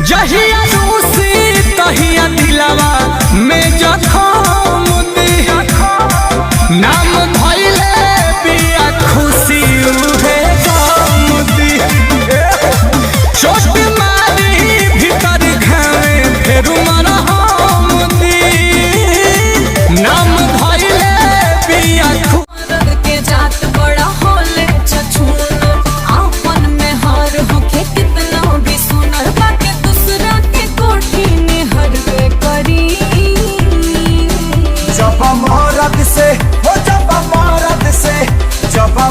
जहिया रूसी तहिया दिलावा में जखम दी नाम धइले बिया खुशी उहे गम दी चोट मारी भीतर खाए फेर मरहम दी नाम धइले बिया के जात बड़ा होले छछून आपन में हार होके कितना भी सुनर बाके दूसरा के कोठी में हरवे करी जब मरद से हो जब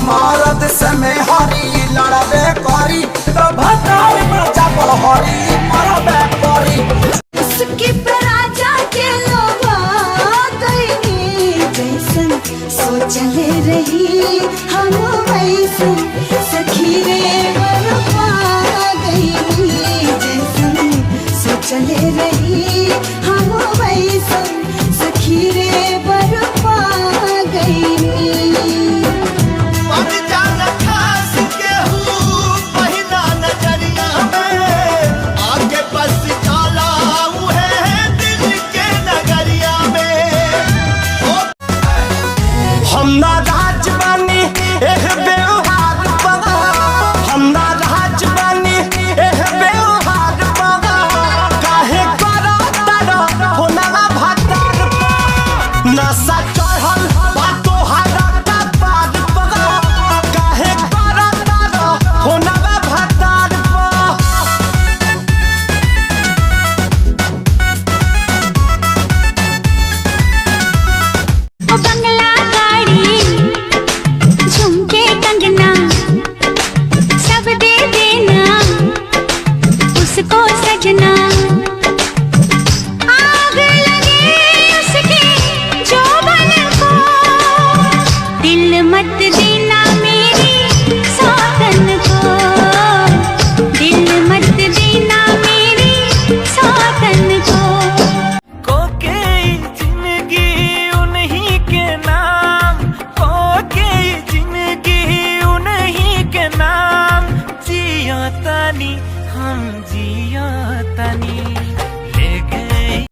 मरद से में हरी लड़बे करी तो भतार बचा हरी मरबे करी उसके राजा के लोभा गई जैसन सोचले रही हम वैसन सखी रे बरपा गई जैसन सोचले रही हम वैसन सखी रे बरपा गई हमना राज बानी एह व्यवहार बगा हमना राज बानी एह व्यवहार बगा काहे करा तारा होना भातार नशा चढ़ल बा तोहारा का पार बगा काहे करा तारा होना भातार बंगला गाड़ी झुमके कंगना सब दे देना उसको सजना आग लगे उसके जोबन को दिल मत देना मेरी सौतन को दिल मत देना मेरी सौतन को हम जिया तनी